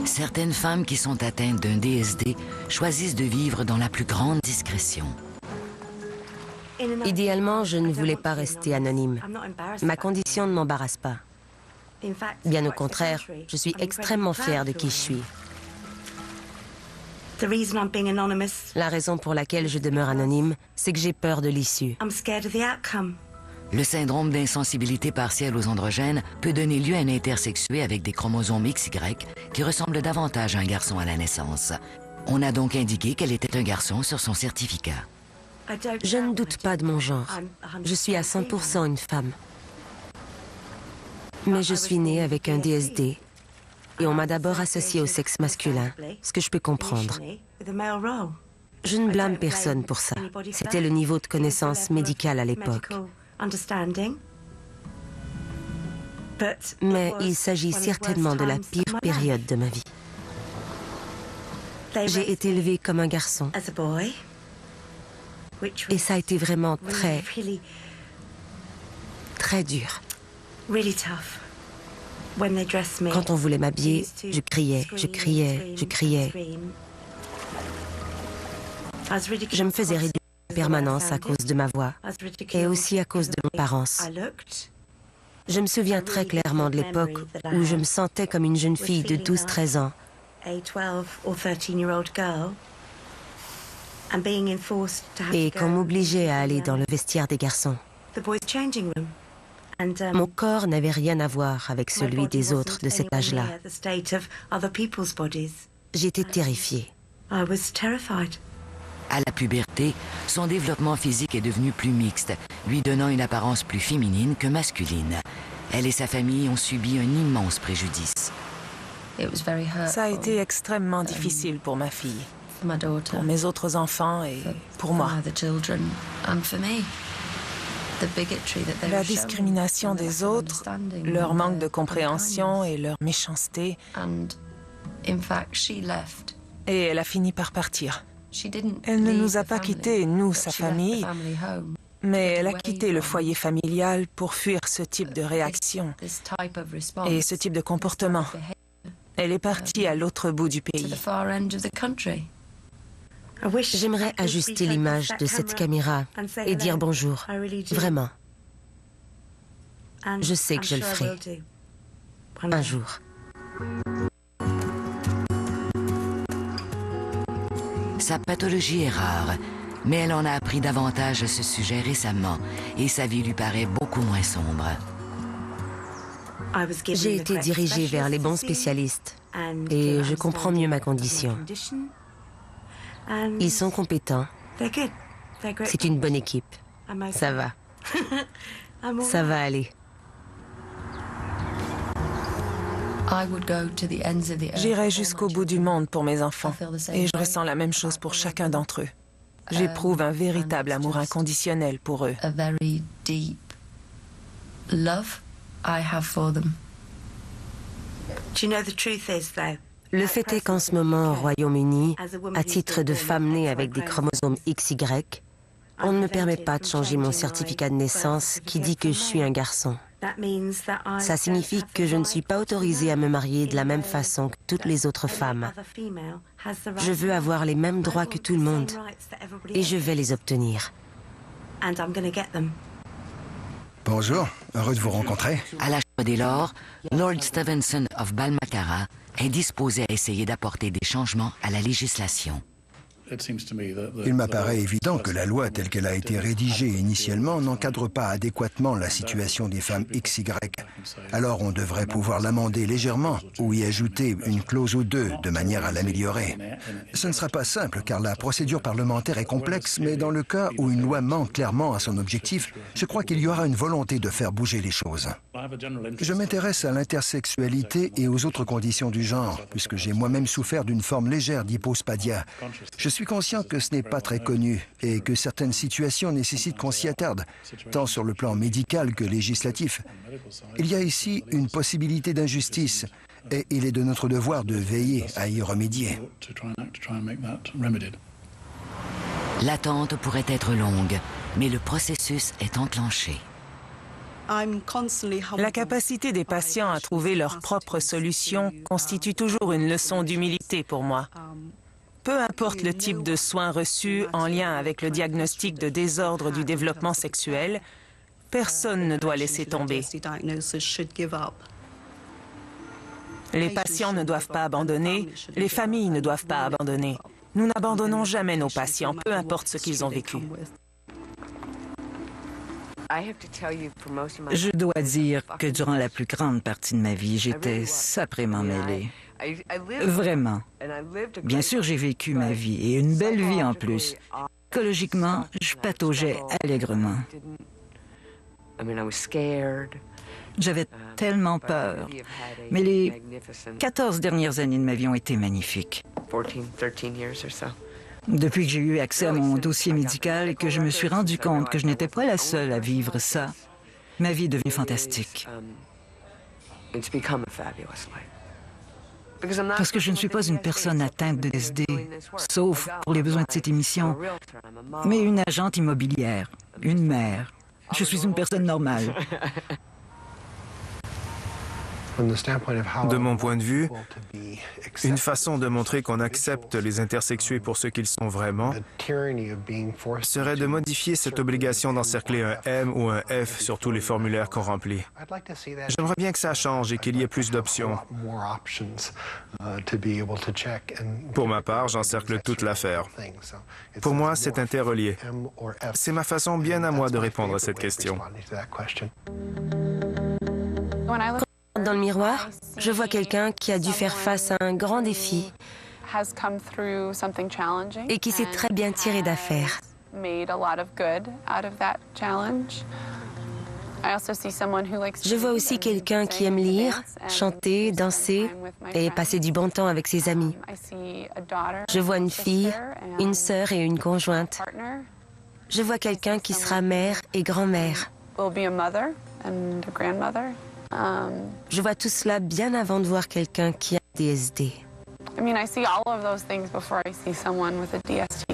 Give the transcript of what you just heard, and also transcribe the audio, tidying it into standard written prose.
Certaines femmes qui sont atteintes d'un DSD choisissent de vivre dans la plus grande discrétion. Idéalement, je ne voulais pas rester anonyme. Ma condition ne m'embarrasse pas. Bien au contraire, je suis extrêmement fière de qui je suis. La raison pour laquelle je demeure anonyme, c'est que j'ai peur de l'issue. Le syndrome d'insensibilité partielle aux androgènes peut donner lieu à un intersexué avec des chromosomes XY qui ressemblent davantage à un garçon à la naissance. On a donc indiqué qu'elle était un garçon sur son certificat. Je ne doute pas de mon genre. Je suis à 100% une femme. Mais je suis née avec un DSD et on m'a d'abord associée au sexe masculin, ce que je peux comprendre. Je ne blâme personne pour ça. C'était le niveau de connaissance médicale à l'époque. Mais il s'agit certainement de la pire période de ma vie. J'ai été élevée comme un garçon. Et ça a été vraiment très dur. Quand on voulait m'habiller, je criais. Je me faisais réduire en permanence à cause de ma voix et aussi à cause de mon apparence. Je me souviens très clairement de l'époque où je me sentais comme une jeune fille de 12-13 ans. Et qu'on m'obligeait à aller dans le vestiaire des garçons. Mon corps n'avait rien à voir avec celui des autres de cet âge-là. J'étais terrifiée. À la puberté, son développement physique est devenu plus mixte, lui donnant une apparence plus féminine que masculine. Elle et sa famille ont subi un immense préjudice. Ça a été extrêmement difficile pour ma fille, pour mes autres enfants et pour moi. La discrimination des autres, leur manque de compréhension et leur méchanceté. Et elle a fini par partir. Elle ne nous a pas quittés, nous, sa famille, mais elle a quitté le foyer familial pour fuir ce type de réaction et ce type de comportement. Elle est partie à l'autre bout du pays. J'aimerais ajuster l'image de cette caméra et dire bonjour. Vraiment. Je sais que je le ferai. Un jour. Sa pathologie est rare, mais elle en a appris davantage à ce sujet récemment et sa vie lui paraît beaucoup moins sombre. J'ai été dirigée vers les bons spécialistes et je comprends mieux ma condition. Ils sont compétents. C'est une bonne équipe. Ça va. Ça va aller. J'irai jusqu'au bout du monde pour mes enfants et je ressens la même chose pour chacun d'entre eux. J'éprouve un véritable amour inconditionnel pour eux. Le fait est qu'en ce moment, au Royaume-Uni, à titre de femme née avec des chromosomes XY, on ne me permet pas de changer mon certificat de naissance qui dit que je suis un garçon. Ça signifie que je ne suis pas autorisée à me marier de la même façon que toutes les autres femmes. Je veux avoir les mêmes droits que tout le monde et je vais les obtenir. Bonjour, heureux de vous rencontrer. À la Choix des Lords, Lord Stevenson of Balmatara est disposé à essayer d'apporter des changements à la législation. Il m'apparaît évident que la loi telle qu'elle a été rédigée initialement n'encadre pas adéquatement la situation des femmes XY. Alors on devrait pouvoir l'amender légèrement ou y ajouter une clause ou deux de manière à l'améliorer. Ce ne sera pas simple car la procédure parlementaire est complexe, mais dans le cas où une loi manque clairement à son objectif, je crois qu'il y aura une volonté de faire bouger les choses. Je m'intéresse à l'intersexualité et aux autres conditions du genre, puisque j'ai moi-même souffert d'une forme légère d'hypospadia. Je suis conscient que ce n'est pas très connu et que certaines situations nécessitent qu'on s'y attarde, tant sur le plan médical que législatif. Il y a ici une possibilité d'injustice et il est de notre devoir de veiller à y remédier. L'attente pourrait être longue, mais le processus est enclenché. La capacité des patients à trouver leurs propres solutions constitue toujours une leçon d'humilité pour moi. Peu importe le type de soins reçus en lien avec le diagnostic de désordre du développement sexuel, personne ne doit laisser tomber. Les patients ne doivent pas abandonner, les familles ne doivent pas abandonner. Nous n'abandonnons jamais nos patients, peu importe ce qu'ils ont vécu. Je dois dire que durant la plus grande partie de ma vie, j'étais saprement mêlée. Vraiment. Bien sûr, j'ai vécu ma vie, et une belle vie en plus. Psychologiquement, je pataugeais allègrement. J'avais tellement peur. Mais les 14 dernières années de ma vie ont été magnifiques. Depuis que j'ai eu accès à mon dossier médical et que je me suis rendu compte que je n'étais pas la seule à vivre ça, ma vie est devenue fantastique. Parce que je ne suis pas une personne atteinte de DSD, sauf pour les besoins de cette émission, mais une agente immobilière, une mère. Je suis une personne normale. De mon point de vue, une façon de montrer qu'on accepte les intersexués pour ce qu'ils sont vraiment serait de modifier cette obligation d'encercler un M ou un F sur tous les formulaires qu'on remplit. J'aimerais bien que ça change et qu'il y ait plus d'options. Pour ma part, j'encercle toute l'affaire. Pour moi, c'est interrelié. C'est ma façon bien à moi de répondre à cette question. Dans le miroir, je vois quelqu'un qui a dû faire face à un grand défi et qui s'est très bien tiré d'affaire. Je vois aussi quelqu'un qui aime lire, chanter, danser et passer du bon temps avec ses amis. Je vois une fille, une sœur et une conjointe. Je vois quelqu'un qui sera mère et grand-mère. Je vois tout cela bien avant de voir quelqu'un qui a DSD. I see all of those things before I see someone with a DST.